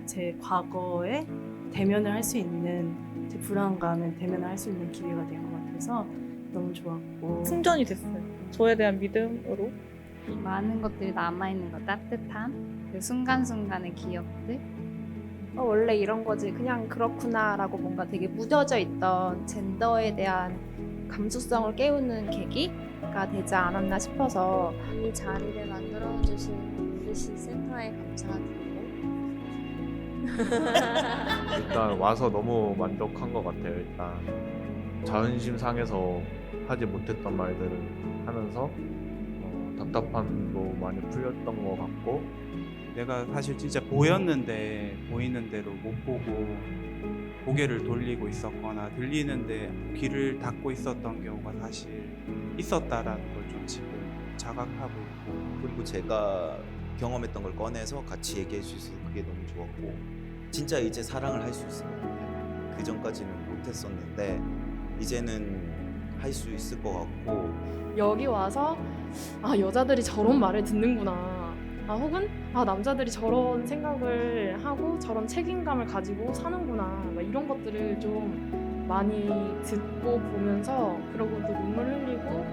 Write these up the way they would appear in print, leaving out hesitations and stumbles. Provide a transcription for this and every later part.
제 과거에 대면을 할 수 있는 제 불안감에 대면을 할 수 있는 기회가 된 것 같아서 너무 좋았고 충전이 됐어요. 저에 대한 믿음으로. 많은 것들이 남아있는 거, 따뜻함, 그 순간순간의 기억들. 원래 이런 거지 그냥 그렇구나라고 뭔가 되게 묻어져 있던 젠더에 대한 감수성을 깨우는 계기가 되지 않았나 싶어서 이 자리를 만들어주신 UDC 센터에 감사드리고 일단 와서 너무 만족한 것 같아요. 일단 자존심 상해서 하지 못했던 말들을 하면서 답답함도 많이 풀렸던 것 같고 내가 사실 진짜 보였는데 보이는 대로 못 보고 고개를 돌리고 있었거나 들리는데 귀를 닫고 있었던 경우가 사실 있었다라는 걸 좀 지금 자각하고 있고 그리고 제가 경험했던 걸 꺼내서 같이 얘기해 주셔서 그게 너무 좋았고 진짜 이제 사랑을 할 수 있을 것 같아요. 그 전까지는 못했었는데 이제는 할 수 있을 것 같고 여기 와서 아 여자들이 저런 말을 듣는구나. 혹은 남자들이 저런 생각을 하고 저런 책임감을 가지고 사는구나. 막 이런 것들을 좀 많이 듣고 보면서 그러고 또 눈물 흘리고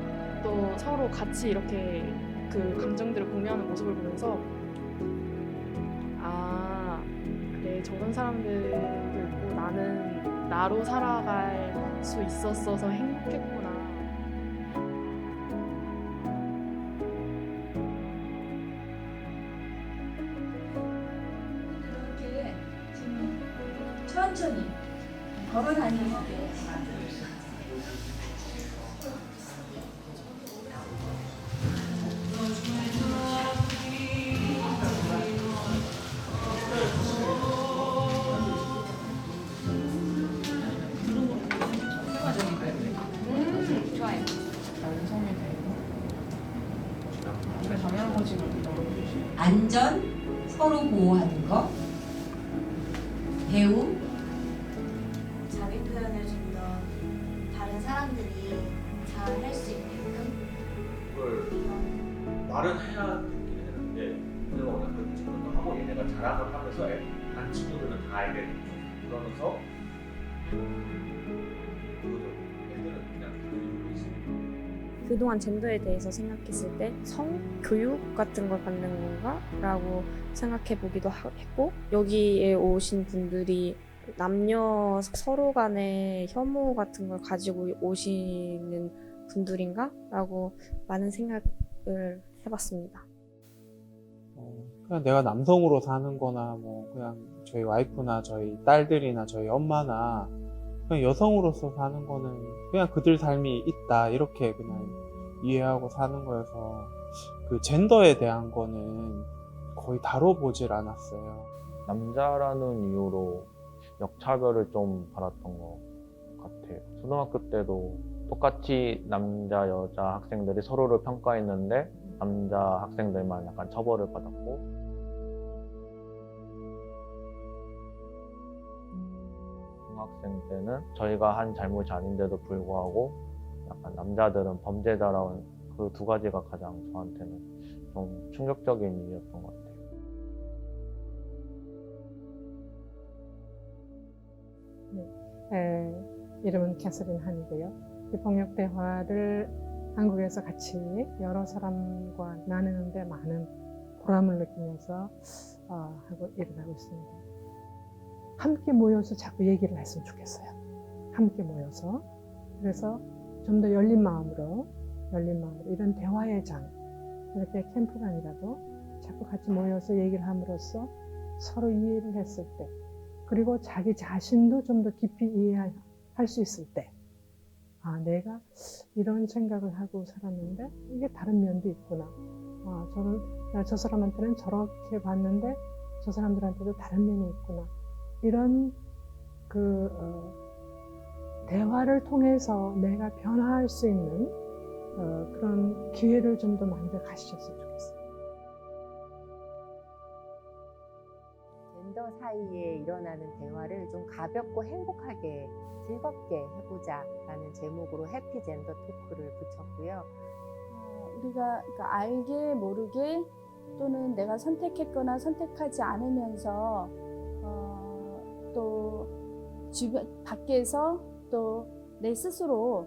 또 서로 같이 이렇게 그 감정들을 공유하는 모습을 보면서 아 그래 저런 사람들도 있고 나는 나로 살아갈 수 있었어서 행복했구나. 이렇게 좀 천천히 걸어다니는 게 좋아요. 안전, 서로 보호하는 거, 배움, 자기 표현을 좀 더 다른 사람들이 잘 할 수 있게끔 그걸 말은 해야 되긴 되는데 내가 워낙 그런 친구도 하고 얘네가 자랑을 하면서 반 친구들은 다 알게 되고 그러면서 애들은 그냥 들리고 있어. 그동안 젠더에 대해서 생각했을 때 성교육 같은 걸 받는 건가? 라고 생각해 보기도 했고 여기에 오신 분들이 남녀 서로 간의 혐오 같은 걸 가지고 오시는 분들인가? 라고 많은 생각을 해봤습니다. 그냥 내가 남성으로 사는 거나 뭐 그냥 저희 와이프나 저희 딸들이나 저희 엄마나 그냥 여성으로서 사는 거는 그냥 그들 삶이 있다 이렇게 그냥 이해하고 사는 거여서 그 젠더에 대한 거는 거의 다뤄보질 않았어요. 남자라는 이유로 역차별을 좀 받았던 것 같아요. 초등학교 때도 똑같이 남자, 여자 학생들이 서로를 평가했는데 남자 학생들만 약간 처벌을 받았고 중학생 때는 저희가 한 잘못이 아닌데도 불구하고 약간 남자들은 범죄자라는 그 두 가지가 가장 저한테는 좀 충격적인 일이었던 것 같아요. 이름은 캐서린 한이고요. 비폭력 대화를 한국에서 같이 여러 사람과 나누는데 많은 보람을 느끼면서 하고 일어나고 있습니다. 함께 모여서 자꾸 얘기를 했으면 좋겠어요. 함께 모여서. 그래서 좀 더 열린 마음으로 이런 대화의 장, 이렇게 캠프가 아니라도 자꾸 같이 모여서 얘기를 함으로써 서로 이해를 했을 때 그리고 자기 자신도 좀 더 깊이 이해할 수 있을 때 내가 이런 생각을 하고 살았는데 이게 다른 면도 있구나. 저는 저 사람한테는 저렇게 봤는데 저 사람들한테도 다른 면이 있구나. 이런 대화를 통해서 내가 변화할 수 있는 그런 기회를 좀 더 많이들 가지셨으면 좋겠어요. 젠더 사이에 일어나는 대화를 좀 가볍고 행복하게 즐겁게 해보자 라는 제목으로 해피 젠더 토크를 붙였고요. 우리가 그러니까 알게 모르게 또는 내가 선택했거나 선택하지 않으면서 또 주변 밖에서 또 내 스스로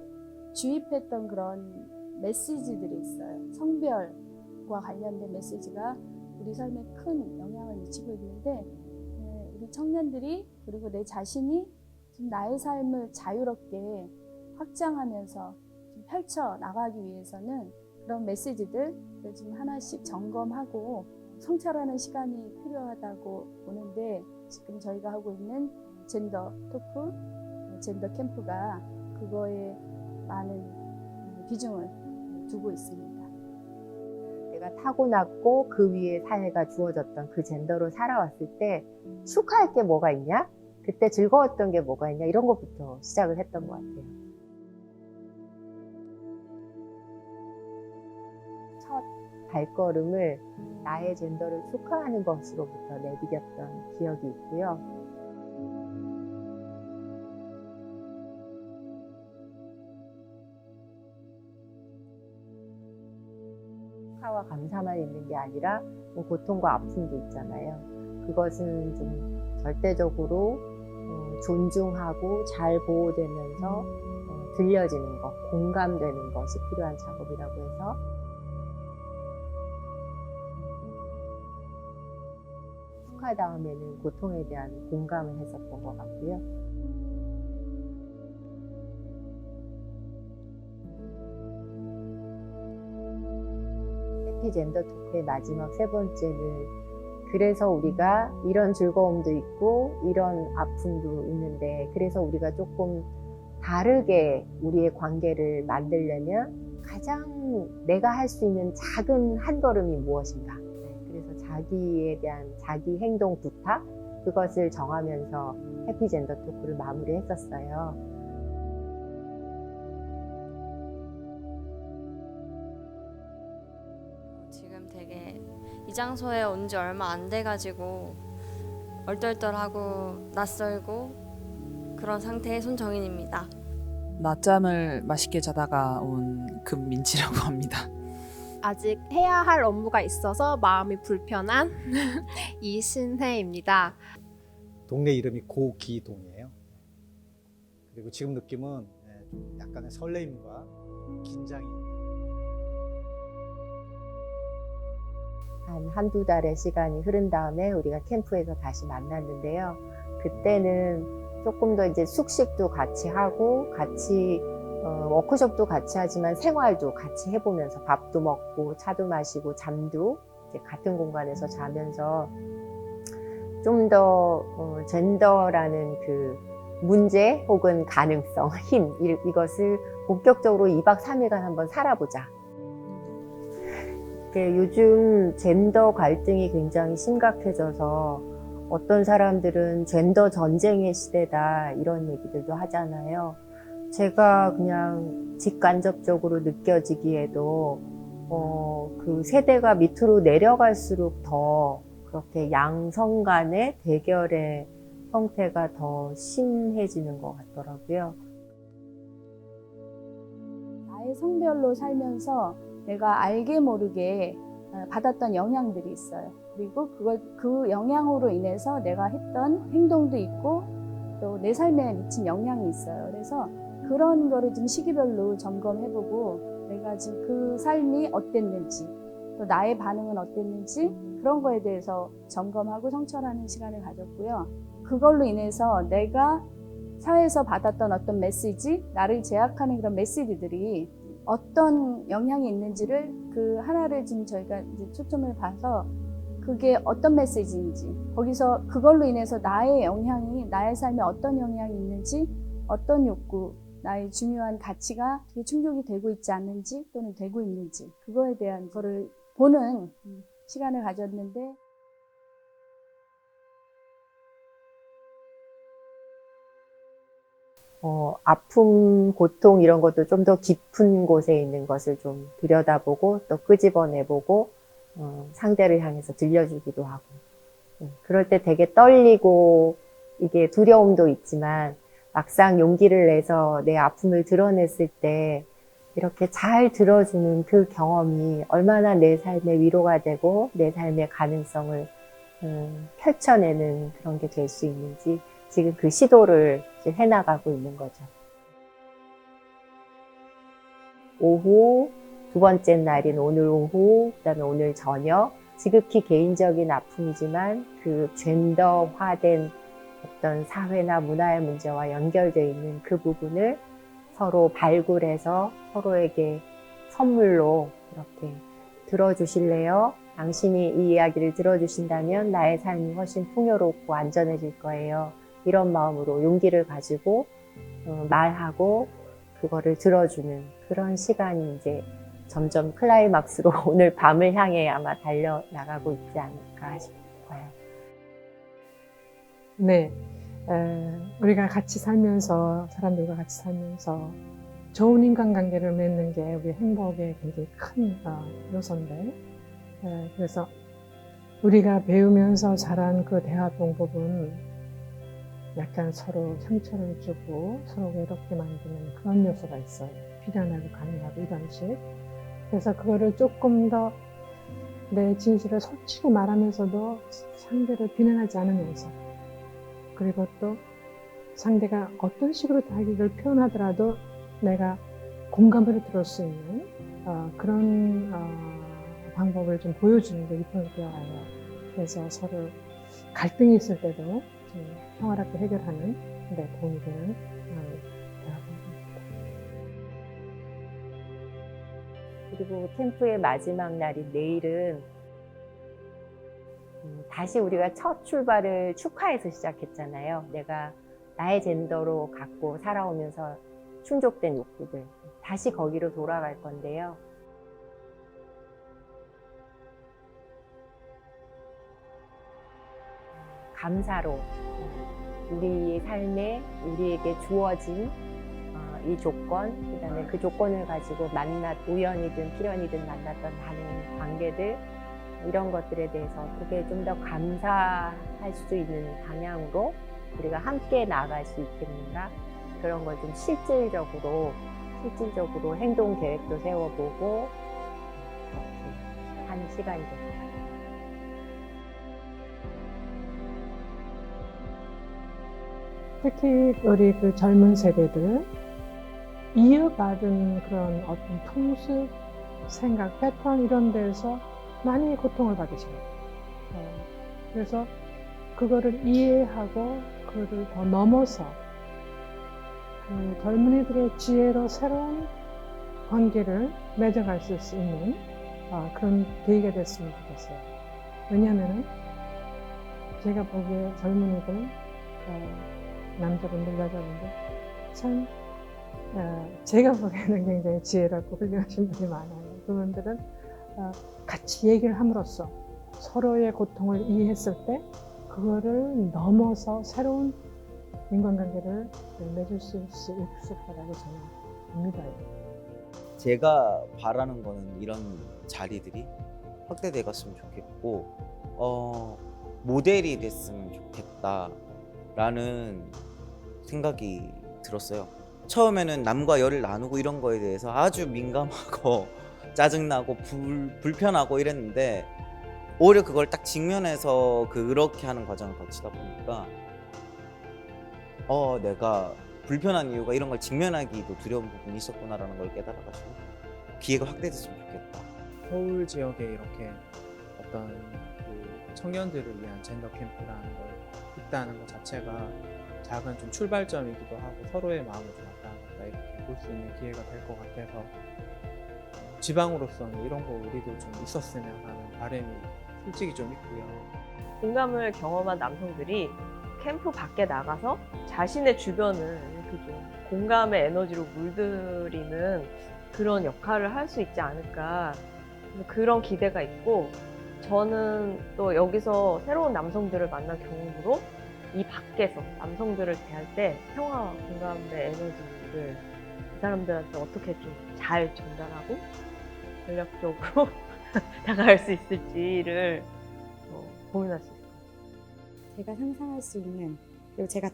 주입했던 그런 메시지들이 있어요. 성별과 관련된 메시지가 우리 삶에 큰 영향을 미치고 있는데 우리 청년들이 그리고 내 자신이 좀 나의 삶을 자유롭게 확장하면서 좀 펼쳐 나가기 위해서는 그런 메시지들을 좀 하나씩 점검하고 성찰하는 시간이 필요하다고 보는데 지금 저희가 하고 있는 젠더 토크, 젠더 캠프가 그거에 많은 비중을 두고 있습니다. 내가 타고났고 그 위에 사회가 주어졌던 그 젠더로 살아왔을 때 축하할 게 뭐가 있냐? 그때 즐거웠던 게 뭐가 있냐? 이런 것부터 시작을 했던 것 같아요. 첫 발걸음을 나의 젠더를 축하하는 것으로부터 내디뎠던 기억이 있고요. 축하와 감사만 있는 게 아니라 뭐 고통과 아픔도 있잖아요. 그것은 좀 절대적으로 존중하고 잘 보호되면서 들려지는 것, 공감되는 것이 필요한 작업이라고 해서 축하 다음에는 고통에 대한 공감을 했었던 것 같고요. 해피 젠더 토크의 마지막 세 번째는 그래서 우리가 이런 즐거움도 있고 이런 아픔도 있는데 그래서 우리가 조금 다르게 우리의 관계를 만들려면 가장 내가 할 수 있는 작은 한 걸음이 무엇인가. 그래서 자기에 대한 자기 행동 부탁 그것을 정하면서 해피 젠더 토크를 마무리했었어요. 지금 되게 이 장소에 온 지 얼마 안 돼가지고 얼떨떨하고 낯설고 그런 상태의 손정인입니다. 낮잠을 맛있게 자다가 온 금민지라고 합니다. 아직 해야 할 업무가 있어서 마음이 불편한 이신혜입니다. 동네 이름이 고기동이에요. 그리고 지금 느낌은 좀 약간의 설레임과 긴장이 한두 달의 시간이 흐른 다음에 우리가 캠프에서 다시 만났는데요. 그때는 조금 더 이제 숙식도 같이 하고 같이 워크숍도 같이 하지만 생활도 같이 해보면서 밥도 먹고 차도 마시고 잠도 이제 같은 공간에서 자면서 좀 더 젠더라는 그 문제 혹은 가능성, 힘 이것을 본격적으로 2박 3일간 한번 살아보자. 요즘 젠더 갈등이 굉장히 심각해져서 어떤 사람들은 젠더 전쟁의 시대다 이런 얘기들도 하잖아요. 제가 그냥 직간접적으로 느껴지기에도 그 세대가 밑으로 내려갈수록 더 그렇게 양성 간의 대결의 형태가 더 심해지는 것 같더라고요. 나의 성별로 살면서 내가 알게 모르게 받았던 영향들이 있어요. 그리고 그 영향으로 인해서 내가 했던 행동도 있고 또 내 삶에 미친 영향이 있어요. 그래서 그런 거를 좀 시기별로 점검해보고 내가 지금 그 삶이 어땠는지 또 나의 반응은 어땠는지 그런 거에 대해서 점검하고 성찰하는 시간을 가졌고요. 그걸로 인해서 내가 사회에서 받았던 어떤 메시지, 나를 제약하는 그런 메시지들이 어떤 영향이 있는지를 그 하나를 지금 저희가 이제 초점을 봐서 그게 어떤 메시지인지 거기서 그걸로 인해서 나의 영향이 나의 삶에 어떤 영향이 있는지 어떤 욕구, 나의 중요한 가치가 되게 충족이 되고 있지 않는지 또는 되고 있는지 그거에 대한 거를 보는 시간을 가졌는데 아픔, 고통 이런 것도 좀 더 깊은 곳에 있는 것을 좀 들여다보고 또 끄집어내보고 상대를 향해서 들려주기도 하고 그럴 때 되게 떨리고 이게 두려움도 있지만 막상 용기를 내서 내 아픔을 드러냈을 때 이렇게 잘 들어주는 그 경험이 얼마나 내 삶의 위로가 되고 내 삶의 가능성을 펼쳐내는 그런 게 될 수 있는지 지금 그 시도를 이제 해나가고 있는 거죠. 오후, 두 번째 날인 오늘 오후, 그다음에 오늘 저녁, 지극히 개인적인 아픔이지만 그 젠더화된 어떤 사회나 문화의 문제와 연결되어 있는 그 부분을 서로 발굴해서 서로에게 선물로 이렇게 들어주실래요? 당신이 이 이야기를 들어주신다면 나의 삶이 훨씬 풍요롭고 안전해질 거예요. 이런 마음으로 용기를 가지고 말하고 그거를 들어주는 그런 시간이 이제 점점 클라이막스로 오늘 밤을 향해 아마 달려나가고 있지 않을까 싶어요. 네, 우리가 같이 살면서 사람들과 같이 살면서 좋은 인간관계를 맺는 게 우리 행복의 굉장히 큰 요소인데 그래서 우리가 배우면서 자란 그 대화 방법은 약간 서로 상처를 주고 서로 외롭게 만드는 그런 요소가 있어요. 비난하고 강요하고 이런 식. 그래서 그거를 조금 더 내 진실을 솔직히 말하면서도 상대를 비난하지 않으면서 그리고 또 상대가 어떤 식으로 자기를 표현하더라도 내가 공감을 들을 수 있는 그런 방법을 좀 보여주는 게 입학되어요. 그래서 서로 갈등이 있을 때도 좀 평화롭게 해결하는 데 도움이 되는 대화방법입니다. 그리고 캠프의 마지막 날인 내일은 다시 우리가 첫 출발을 축하해서 시작했잖아요. 내가 나의 젠더로 갖고 살아오면서 충족된 욕구들 다시 거기로 돌아갈 건데요. 감사로 우리의 삶에 우리에게 주어진 이 조건, 그다음에 그 조건을 가지고 우연이든 필연이든 만났던 다른 관계들 이런 것들에 대해서 어떻게 좀 더 감사할 수 있는 방향으로 우리가 함께 나아갈 수 있겠는가 그런 걸 좀 실질적으로 행동 계획도 세워보고 그렇게 하는 시간이 될 것 같아요. 특히 우리 그 젊은 세대들 이어받은 그런 어떤 풍습, 생각, 패턴 이런 데서 많이 고통을 받으십니다. 그래서 그거를 이해하고 그거를 더 넘어서 그 젊은이들의 지혜로 새로운 관계를 맺어갈 수 있는 그런 계기가 됐으면 좋겠어요. 왜냐하면 제가 보기에 젊은이들, 남자분들, 여자분들 참 제가 보기에는 굉장히 지혜롭고 훌륭하신 분이 많아요. 그분들은 같이 얘기를 함으로써 서로의 고통을 이해했을 때 그거를 넘어서 새로운 인간관계를 맺을 수 있을 거라고 저는 믿어요. 제가 바라는 거는 이런 자리들이 확대돼 갔으면 좋겠고 모델이 됐으면 좋겠다라는 생각이 들었어요. 처음에는 남과 여를 나누고 이런 거에 대해서 아주 민감하고 짜증나고 불편하고 이랬는데 오히려 그걸 딱 직면해서 그렇게 하는 과정을 거치다 보니까 내가 불편한 이유가 이런 걸 직면하기도 두려운 부분이 있었구나라는 걸 깨달아가지고 기회가 확대됐으면 좋겠다. 서울 지역에 이렇게 어떤 그 청년들을 위한 젠더 캠프라는 걸 있다는 것 자체가 작은 좀 출발점이기도 하고 서로의 마음을 좀 왔다 갔다 이렇게 볼 수 있는 기회가 될 것 같아서 지방으로서는 이런 거 우리도 좀 있었으면 하는 바람이 솔직히 좀 있고요. 공감을 경험한 남성들이 캠프 밖에 나가서 자신의 주변을 이렇게 좀 공감의 에너지로 물들이는 그런 역할을 할 수 있지 않을까 그런 기대가 있고 저는 또 여기서 새로운 남성들을 만난 경험으로 이 밖에서 남성들을 대할 때 평화와 공감의 에너지를 이 사람들한테 어떻게 좀 잘 전달하고 전략적으로 다가갈 수 있을지를 고민할 수 있어요. 제가 상상할 수 있는 그리고 제가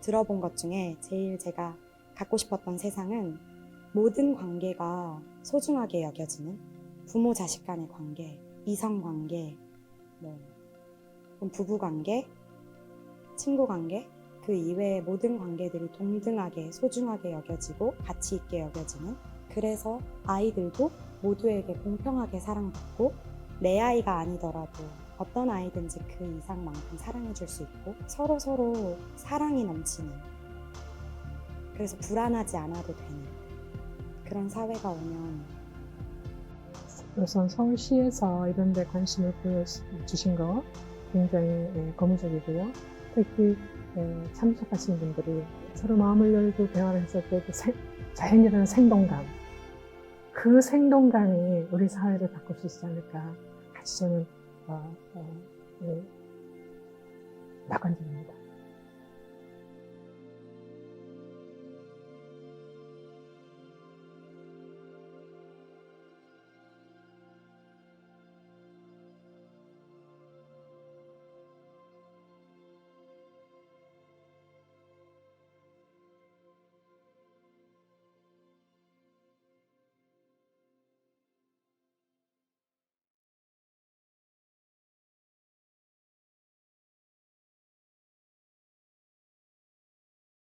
들어본 것 중에 제일 제가 갖고 싶었던 세상은 모든 관계가 소중하게 여겨지는 부모 자식 간의 관계, 이성 관계, 부부 관계, 친구 관계 그 그 이외의 모든 관계들이 동등하게 소중하게 여겨지고 가치 있게 여겨지는, 그래서 아이들도 모두에게 공평하게 사랑받고 내 아이가 아니더라도 어떤 아이든지 그 이상만큼 사랑해줄 수 있고 서로 사랑이 넘치는, 그래서 불안하지 않아도 되는 그런 사회가 오면. 우선 서울시에서 이런 데 관심을 보여주신 거 굉장히 고무적이고요. 특히 참석하신 분들이 서로 마음을 열고 대화를 했을 때 자연이라는 생동감, 그 생동감이 우리 사회를 바꿀 수 있지 않을까 같이 저는 낙관적입니다.